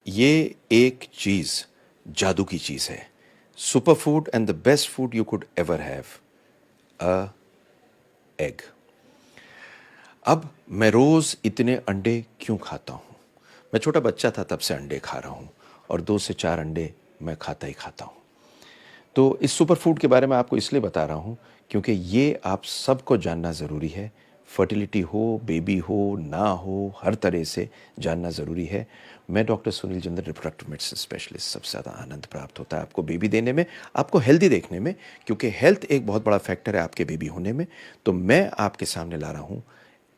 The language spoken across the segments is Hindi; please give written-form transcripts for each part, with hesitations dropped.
ये एक चीज़ जादू की चीज़ है। Super food and the best food you could ever have, a egg. अब मैं रोज़ इतने अंडे क्यों खाता हूँ? मैं छोटा बच्चा था तब से अंडे खा रहा हूँ और 2 से 4 अंडे मैं खाता ही खाता हूँ। तो इस सुपर फूड के बारे में आपको इसलिए बता रहा हूँ क्योंकि ये आप सबको जानना ज़रूरी है। फर्टिलिटी हो, बेबी हो, ना हो, हर तरह से जानना ज़रूरी है। मैं doctor Sunil Jandar, reproductive medicine specialist. सबसे ज़्यादा आनंद प्राप्त होता है आपको बेबी देने में, आपको हेल्दी देखने में, क्योंकि हेल्थ एक बहुत बड़ा फैक्टर है आपके बेबी होने में। तो मैं आपके सामने ला रहा हूँ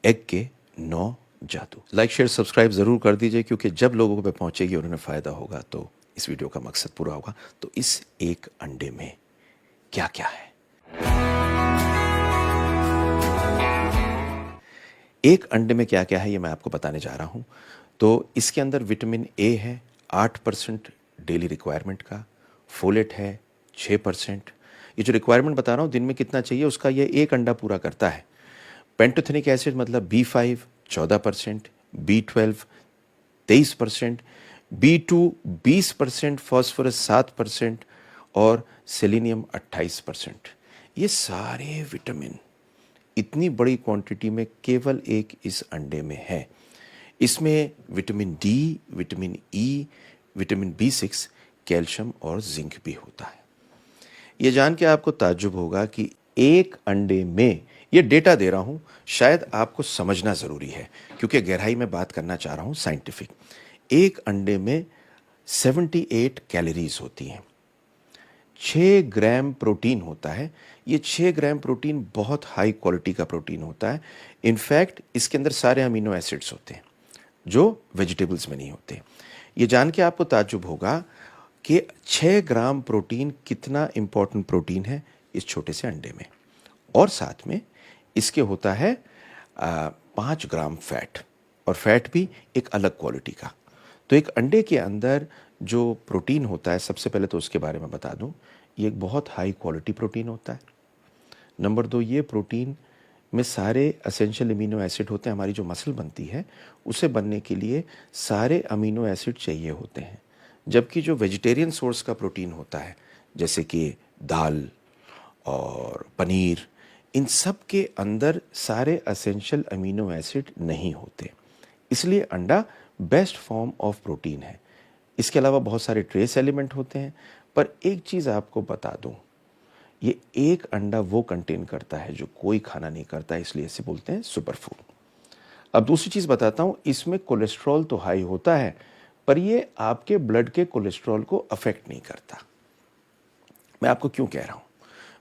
एग के 9 जादू। लाइक शेयर सब्सक्राइब ज़रूर कर दीजिए, क्योंकि जब लोगों पे पहुंचेगी और उन्हें फ़ायदा होगा तो इस वीडियो का मकसद पूरा होगा। तो इस एक अंडे में क्या क्या है? एक अंडे में क्या क्या है ये मैं आपको बताने जा रहा हूं। तो इसके अंदर विटामिन ए है 8% डेली रिक्वायरमेंट का, फोलेट है 6%। ये जो रिक्वायरमेंट बता रहा हूं दिन में कितना चाहिए उसका ये एक अंडा पूरा करता है। पेंटोथेनिक एसिड मतलब B5 14%, B12 23%, B2 20%, फॉस्फोरस 7% और सेलेनियम 28%। ये सारे विटामिन इतनी बड़ी क्वांटिटी में केवल एक इस अंडे में है। इसमें vitamin D, vitamin E, vitamin B6, calcium और जिंक भी होता है। ये जान के आपको ताज्जुब होगा कि एक अंडे में, ये डेटा दे रहा हूं, शायद आपको समझना ज़रूरी है क्योंकि गहराई में बात करना चाह रहा हूं साइंटिफिक। एक अंडे में 78 कैलोरीज होती हैं, 6 ग्राम प्रोटीन होता है। ये 6 ग्राम प्रोटीन बहुत हाई क्वालिटी का प्रोटीन होता है। इनफैक्ट इसके अंदर सारे अमीनो एसिड्स होते हैं जो वेजिटेबल्स में नहीं होते। ये जान के आपको ताज्जुब होगा कि 6 ग्राम प्रोटीन कितना इंपॉर्टेंट प्रोटीन है इस छोटे से अंडे में। और साथ में इसके होता है 5 ग्राम फैट, और फैट भी एक अलग क्वालिटी का। तो एक अंडे के अंदर जो प्रोटीन होता है, सबसे पहले तो उसके बारे में बता दूं, ये एक बहुत हाई क्वालिटी प्रोटीन होता है। नंबर 2, ये प्रोटीन में सारे असेंशियल अमीनो एसिड होते हैं। हमारी जो मसल बनती है उसे बनने के लिए सारे अमीनो एसिड चाहिए होते हैं। जबकि जो वेजिटेरियन सोर्स का प्रोटीन होता है, जैसे कि दाल और पनीर, इन सब के अंदर सारे असेंशियल अमीनो एसिड नहीं होते। इसलिए अंडा बेस्ट फॉर्म ऑफ प्रोटीन है। इसके अलावा बहुत सारे ट्रेस एलिमेंट होते हैं, पर एक चीज़ आपको बता दूं, ये एक अंडा वो कंटेन करता है जो कोई खाना नहीं करता, इसलिए इसे बोलते हैं सुपर फूड। अब दूसरी चीज़ बताता हूं, इसमें कोलेस्ट्रॉल तो हाई होता है, पर ये आपके ब्लड के कोलेस्ट्रॉल को अफेक्ट नहीं करता। मैं आपको क्यों कह रहा हूं?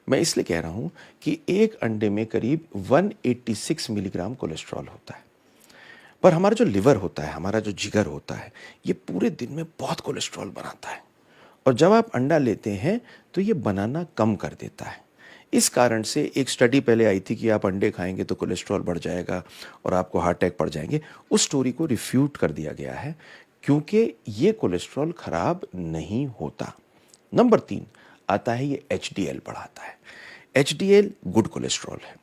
मैं इसलिए कह रहा हूं कि एक अंडे में करीब 186 मिलीग्राम कोलेस्ट्रॉल होता है। पर हमारा जो लिवर होता है, हमारा जो जिगर होता है, ये पूरे दिन में बहुत कोलेस्ट्रॉल बनाता है, और जब आप अंडा लेते हैं तो ये बनाना कम कर देता है। इस कारण से एक स्टडी पहले आई थी कि आप अंडे खाएंगे तो कोलेस्ट्रॉल बढ़ जाएगा और आपको हार्ट अटैक पड़ जाएंगे। उस स्टोरी को रिफ्यूट कर दिया गया है, क्योंकि ये कोलेस्ट्रॉल खराब नहीं होता। नंबर 3 आता है, ये HDL बढ़ाता है। HDL गुड कोलेस्ट्रॉल है।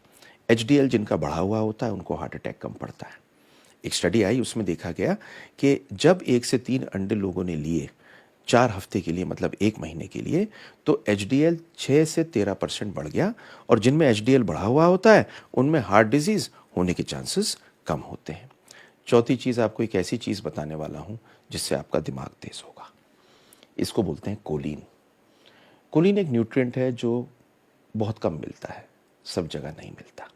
HDL जिनका बढ़ा हुआ होता है उनको हार्ट अटैक कम पड़ता है। एक स्टडी आई, उसमें देखा गया कि जब 1 से 3 अंडे लोगों ने लिए 4 हफ्ते के लिए, मतलब 1 महीने के लिए, तो HDL 6 से 13% बढ़ गया, और जिनमें HDL बढ़ा हुआ होता है उनमें हार्ट डिजीज होने के चांसेस कम होते हैं। चौथी चीज़, आपको एक ऐसी चीज़ बताने वाला हूं जिससे आपका दिमाग तेज होगा। इसको बोलते हैं कोलिन। कोलिन एक न्यूट्रिएंट है जो बहुत कम मिलता है, सब जगह नहीं मिलता।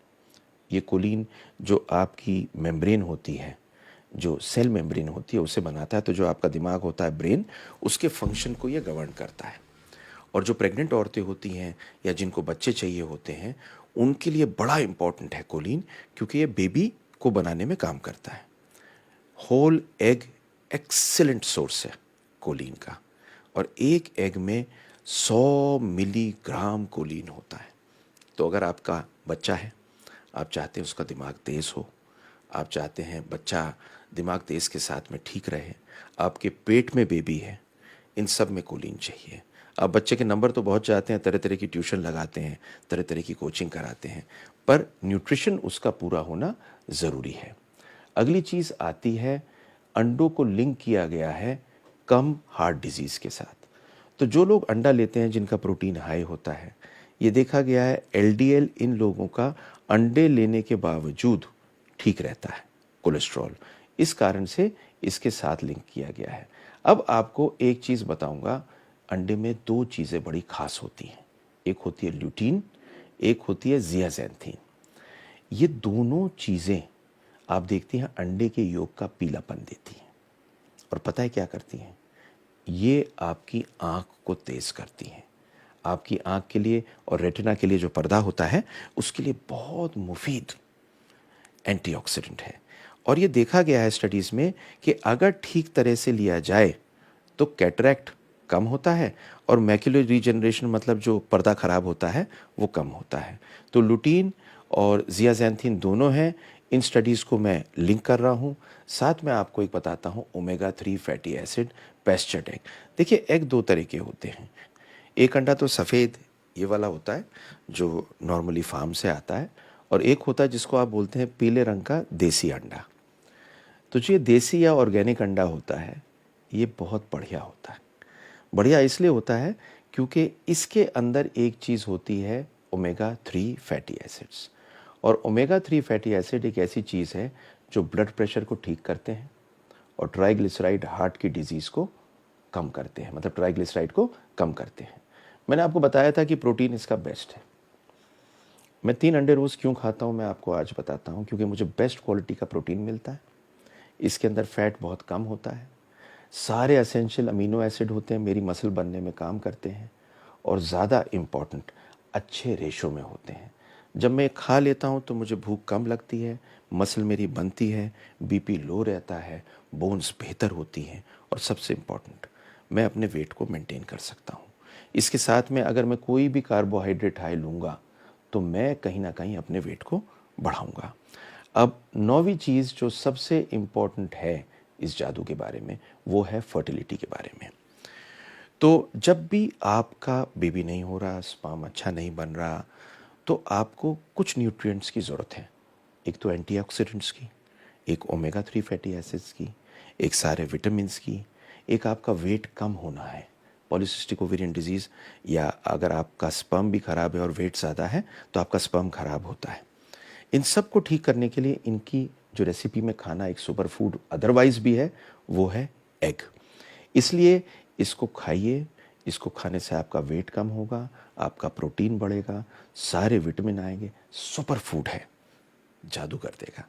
ये कोलिन जो आपकी मेम्ब्रेन होती है, जो सेल मेम्ब्रेन होती है, उसे बनाता है। तो जो आपका दिमाग होता है, ब्रेन, उसके फंक्शन को ये गवर्न करता है। और जो प्रेग्नेंट औरतें होती हैं या जिनको बच्चे चाहिए होते हैं, उनके लिए बड़ा इंपॉर्टेंट है कोलिन, क्योंकि ये बेबी को बनाने में काम करता है। होल एग एक्सीलेंट सोर्स है कोलिन का, और एक एग में 100 मिलीग्राम कोलिन होता है। तो अगर आपका बच्चा है, आप चाहते हैं उसका दिमाग तेज़ हो, आप चाहते हैं बच्चा दिमाग तेज़ के साथ में ठीक रहे, आपके पेट में बेबी है, इन सब में कोलिन चाहिए। आप बच्चे के नंबर तो बहुत चाहते हैं, तरह तरह की ट्यूशन लगाते हैं, तरह तरह की कोचिंग कराते हैं, पर न्यूट्रिशन उसका पूरा होना ज़रूरी है। अगली चीज़ आती है, अंडों को लिंक किया गया है कम हार्ट डिजीज़ के साथ। तो जो लोग अंडा लेते हैं जिनका प्रोटीन हाई होता है, ये देखा गया है एलडीएल इन लोगों का अंडे लेने के बावजूद ठीक रहता है, कोलेस्ट्रॉल। इस कारण से इसके साथ लिंक किया गया है। अब आपको एक चीज़ बताऊंगा, अंडे में दो चीज़ें बड़ी खास होती हैं। एक होती है ल्यूटीन, एक होती है ज़ियाज़ैंथीन। ये दोनों चीज़ें आप देखती हैं अंडे के योग का पीलापन देती हैं। और पता है क्या करती हैं? ये आपकी आँख को तेज़ करती हैं। आपकी आँख के लिए और रेटिना के लिए जो पर्दा होता है, उसके लिए बहुत मुफीद एंटीऑक्सीडेंट है। और ये देखा गया है स्टडीज़ में कि अगर ठीक तरह से लिया जाए तो कैटरैक्ट कम होता है और मैक्युलर रीजनरेशन मतलब जो पर्दा खराब होता है वो कम होता है। तो लुटीन और ज़ियाज़ैंथीन दोनों हैं। इन स्टडीज़ को मैं लिंक कर रहा हूँ। साथ में आपको एक बताता हूँ ओमेगा 3 फैटी एसिड पैस्चर्ड एग। देखिए एग दो तरह के होते हैं। एक अंडा तो सफ़ेद ये वाला होता है जो नॉर्मली फार्म से आता है, और एक होता है जिसको आप बोलते हैं पीले रंग का देसी अंडा। तो जो ये देसी या ऑर्गेनिक अंडा होता है ये बहुत बढ़िया होता है। बढ़िया इसलिए होता है क्योंकि इसके अंदर एक चीज़ होती है ओमेगा 3 फैटी एसिड्स। और ओमेगा 3 फैटी एसिड एक ऐसी चीज़ है जो ब्लड प्रेशर को ठीक करते हैं और ट्राइग्लिसराइड हार्ट की डिजीज़ को कम करते हैं, मतलब ट्राइग्लिसराइड को कम करते हैं। मैंने आपको बताया था कि प्रोटीन इसका बेस्ट है। मैं 3 अंडे रोज़ क्यों खाता हूँ मैं आपको आज बताता हूँ, क्योंकि मुझे बेस्ट क्वालिटी का प्रोटीन मिलता है। इसके अंदर फैट बहुत कम होता है, सारे एसेंशियल अमीनो एसिड होते हैं, मेरी मसल बनने में काम करते हैं, और ज़्यादा इम्पॉर्टेंट अच्छे रेशो में होते हैं। जब मैं खा लेता हूँ तो मुझे भूख कम लगती है, मसल मेरी बनती है, बीपी लो रहता है, बोन्स बेहतर होती हैं, और सबसे इम्पॉर्टेंट मैं अपने वेट को मेंटेन कर सकता हूँ। इसके साथ में अगर मैं कोई भी कार्बोहाइड्रेट हाई लूँगा तो मैं कहीं ना कहीं अपने वेट को बढ़ाऊँगा। अब नौवीं चीज़ जो सबसे इम्पॉर्टेंट है इस जादू के बारे में, वो है फर्टिलिटी के बारे में। तो जब भी आपका बेबी नहीं हो रहा, स्पर्म अच्छा नहीं बन रहा, तो आपको कुछ न्यूट्रिएंट्स की ज़रूरत है। एक तो एंटीऑक्सीडेंट्स की, एक ओमेगा 3 फैटी एसिड्स की, एक सारे विटामिन्स की, एक आपका वेट कम होना है, पॉलीसिस्टिक ओवेरियन डिजीज़, या अगर आपका स्पर्म भी खराब है और वेट ज़्यादा है तो आपका स्पर्म खराब होता है। इन सब को ठीक करने के लिए इनकी जो रेसिपी में खाना एक सुपर फूड अदरवाइज भी है, वो है एग। इसलिए इसको खाइए। इसको खाने से आपका वेट कम होगा, आपका प्रोटीन बढ़ेगा, सारे विटामिन आएंगे, सुपर फूड है, जादू कर देगा।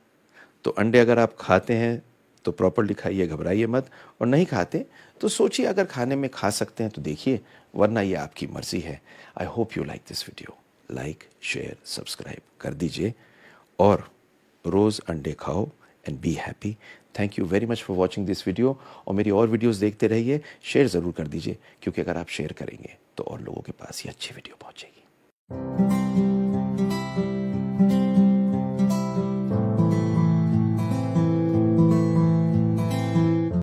तो अंडे अगर आप खाते हैं तो प्रॉपरली खाइए, घबराइए मत, और नहीं खाते तो सोचिए अगर खाने में खा सकते हैं तो देखिए, वरना ये आपकी मर्जी है। I hope you like this video. Like, share, subscribe कर दीजिए और रोज़ अंडे खाओ and be happy. Thank you very much for watching this video. और मेरी और वीडियोस देखते रहिए, शेयर ज़रूर कर दीजिए, क्योंकि अगर आप शेयर करेंगे तो और लोगों के पास ये अच्छी वीडियो पहुंचेगी।